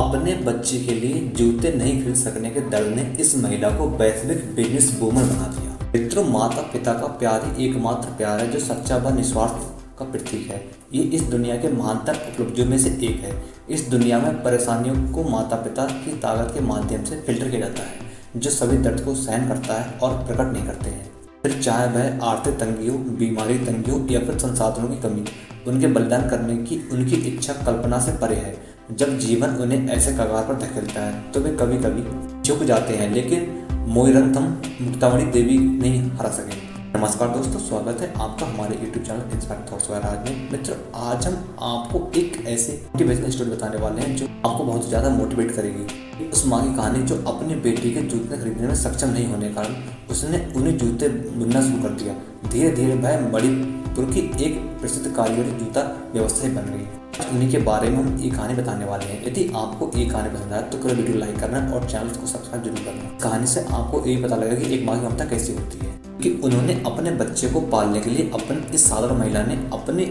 अपने बच्चे के लिए जूते नहीं खरीद सकने के दर्द ने इस महिला को वैश्विक बिजनेस वूमन बना दिया। मित्रों, माता पिता का प्यार ही एकमात्र प्यार है जो सच्चा व निस्वार्थ का प्रतीक है। ये इस दुनिया के महानतम उपलब्धियों में से एक है। इस दुनिया में परेशानियों को माता पिता की ताकत के माध्यम से फिल्टर किया जाता है, जो सभी दर्द को सहन करता है और प्रकट नहीं करते हैं। फिर चाहे वह आर्थिक तंगी हो, बीमारी तंगी हो या फिर संसाधनों की कमी, उनके बलिदान करने की उनकी इच्छा कल्पना से परे है। जब जीवन उन्हें ऐसे कगार पर धकेलता है तो वे कभी कभी झुक जाते हैं, लेकिन मोइरंगथम मुक्तामणि देवी नहीं हरा सके। नमस्कार दोस्तों, स्वागत है आपका हमारे YouTube channel inspire thoughts Swaraj में। मित्रों, आज हम आपको एक ऐसे मोटिवेशनल स्टोरी बताने वाले हैं जो आपको बहुत ज़्यादा मोटिवेट करेगी। उस माँ की कहानी जो अपने बेटी के जूते खरीदने में सक्षम नहीं होने के कारण उसने उन्हें जूते बुनना शुरू कर दिया। धीरे धीरे वह मणिपुर की एक प्रसिद्ध कारीगरी जूता व्यवसायी बन गई। उन्हीं के बारे में हम ये कहानी बताने वाले हैं। यदि आपको ये कहानी पसंद आए तो पूरा वीडियो लाइक करना और चैनल को सब्सक्राइब जरूर करना। कहानी से आपको ये पता लगेगा कि एक माँ की ममता कैसी होती है, कि उन्होंने अपने बच्चे को पालने के लिए अपनी इस साधारण महिला ने अपनी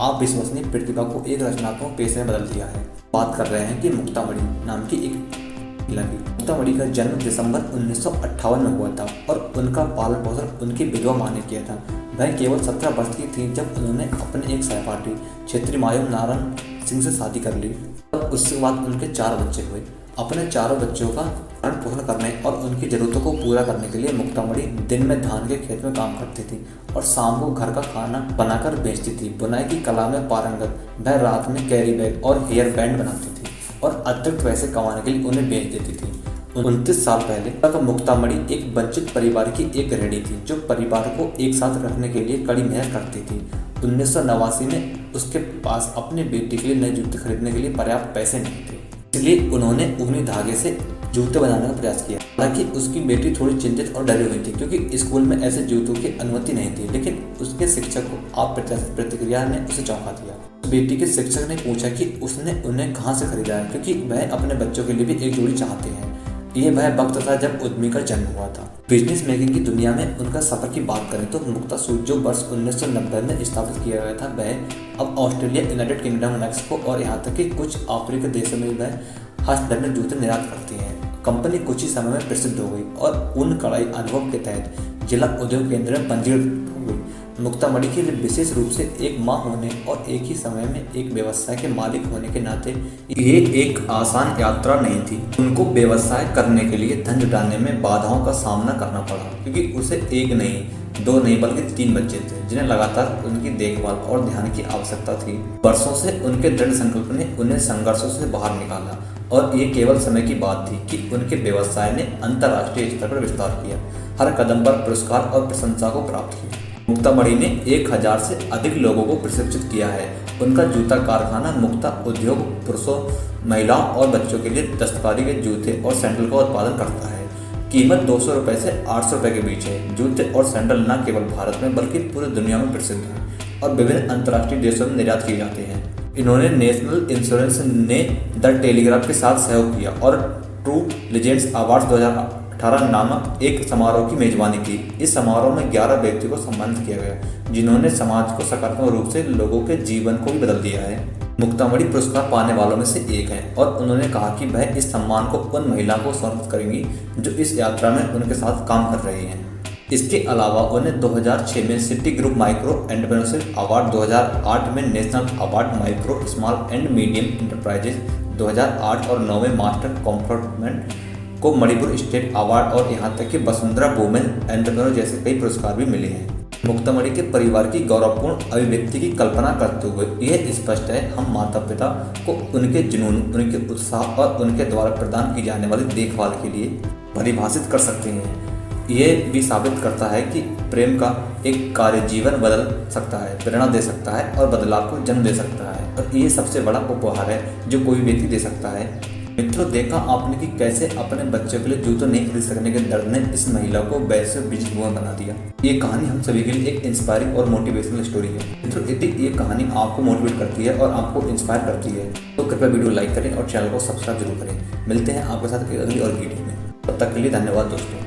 अविश्वसनीय प्रतिभा को एक रचनात्मक पेशे में बदल दिया है। बात कर रहे हैं कि मुक्तामणि नाम की एक महिला की। मुक्तामणि का जन्म दिसंबर 1958 में हुआ था और उनका पालन पोषण उनकी विधवा माँ ने किया था। वह केवल 17 वर्ष की थी जब उन्होंने अपने एक सहपाठी क्षेत्रीय मायूम नारायण सिंह से शादी कर ली। और उसके बाद उनके 4 बच्चे हुए। अपने चारों बच्चों का पालन पोषण करने और उनकी जरूरतों को पूरा करने के लिए मुक्तामणि दिन में धान के खेत में काम करती थी और शाम को घर का खाना बनाकर बेचती थी। बुनाई की कला में पारंगत वह रात में कैरी बैग और हेयर बैंड बनाती थी और अतिरिक्त पैसे कमाने के लिए उन्हें बेच देती थी। 29 साल पहले तक मुक्तामणि एक वंचित परिवार की एक गृहिणी थी जो परिवार को एक साथ रखने के लिए कड़ी मेहनत करती थी। 1989 में उसके पास अपने बेटी के लिए नए जूते खरीदने के लिए पर्याप्त पैसे नहीं थे, इसलिए उन्होंने ऊनी धागे से जूते बनाने का प्रयास किया। हालांकि उसकी बेटी थोड़ी चिंतित और डरी हुई थी क्योंकि स्कूल में ऐसे जूतों की अनुमति नहीं थी, लेकिन उसके शिक्षक को अप्रत्याशित प्रतिक्रिया ने उसे चौंका दिया। बेटी के शिक्षक ने पूछा कि उसने उन्हें कहाँ से खरीदा है, क्योंकि वह अपने बच्चों के लिए भी एक जोड़ी चाहते हैं। ये वह वक्त था जब उद्यमी का जन्म हुआ था। बिजनेस मेकिंग की दुनिया में उनका सफर की बात करें तो मुक्ता सूट जो वर्ष 1990 में स्थापित किया गया था, वह अब ऑस्ट्रेलिया, यूनाइटेड किंगडम, मैक्सिको और यहाँ तक कि कुछ अफ्रीकी देशों में वह हस्तनिर्मित जूते निर्यात करती है। कंपनी कुछ ही समय में प्रसिद्ध हो गई और ऊन कढ़ाई अनुभव के तहत जिला उद्योग केंद्र में पंजीकृत हो गई। मुक्तामणि के लिए विशेष रूप से एक माँ होने और एक ही समय में एक व्यवसाय के मालिक होने के नाते ये एक आसान यात्रा नहीं थी। उनको व्यवसाय करने के लिए धन जुटाने में बाधाओं का सामना करना पड़ा, क्योंकि उसे एक नहीं, 2 नहीं बल्कि 3 बच्चे थे जिन्हें लगातार उनकी देखभाल और ध्यान की आवश्यकता थी। वर्षों से उनके दृढ़ संकल्प ने उन्हें संघर्षों से बाहर निकाला और ये केवल समय की बात थी कि उनके व्यवसाय ने अंतर्राष्ट्रीय स्तर पर विस्तार किया। हर कदम पर पुरस्कार और प्रशंसा को प्राप्त किया। मुक्तामणि ने 1000 से अधिक लोगों को प्रशिक्षित किया है। उनका जूता कारखाना मुक्ता उद्योग पुरुषों, महिलाओं और बच्चों के लिए दस्तकारी के जूते और सैंडल का उत्पादन करता है। कीमत 200 रुपये से 800 रुपये के बीच है। जूते और सैंडल न केवल भारत में बल्कि पूरी दुनिया में प्रसिद्ध हैं और विभिन्न अंतर्राष्ट्रीय देशों में निर्यात किए जाते हैं। इन्होंने नेशनल इंश्योरेंस ने द टेलीग्राफ के साथ सहयोग किया और ट्रू लीजेंड्स अवार्ड्स 2018 नामक एक समारोह की मेजबानी की। इस समारोह में 11 व्यक्तियों को सम्मानित किया गया जिन्होंने समाज को सकारात्मक रूप से लोगों के जीवन को भी बदल दिया है। मुक्तामणि पुरस्कार पाने वालों में से एक हैं और उन्होंने कहा कि वह इस सम्मान को उन महिलाओं को समर्पित करेंगी जो इस यात्रा में उनके साथ काम कर रही हैं। इसके अलावा उन्हें 2006 में city group micro entrepreneurship award, 2008 में national award micro small and medium enterprises 2008 और 9 में मास्टर कॉम्फर्टमेंट को मणिपुर स्टेट अवार्ड और यहाँ तक कि वसुंधरा वुमेन एंटरप्रेन्योर जैसे कई पुरस्कार भी मिले हैं। मुक्तामणि के परिवार की गौरवपूर्ण अभिव्यक्ति की कल्पना करते हुए यह स्पष्ट है, हम माता पिता को उनके जुनून, उनके उत्साह और उनके द्वारा प्रदान की जाने वाली देखभाल के लिए परिभाषित कर सकते हैं। ये भी साबित करता है कि प्रेम का एक कार्य जीवन बदल सकता है, प्रेरणा दे सकता है और बदलाव को जन्म दे सकता है, और ये सबसे बड़ा उपहार है जो कोई व्यक्ति दे सकता है। मित्रों, देखा आपने कि कैसे अपने बच्चों के लिए जूते नहीं खरीद सकने के दर्द ने इस महिला को वैश्विक बिजनेस वूमन बना दिया। ये कहानी हम सभी के लिए एक इंस्पायरिंग और मोटिवेशनल स्टोरी है। मित्रों, यदि ये कहानी आपको मोटिवेट करती है और आपको इंस्पायर करती है तो कृपया वीडियो लाइक करें और चैनल को सब्सक्राइब जरूर करें। मिलते हैं आपके साथ अगली और वीडियो में। तब तक के लिए धन्यवाद दोस्तों।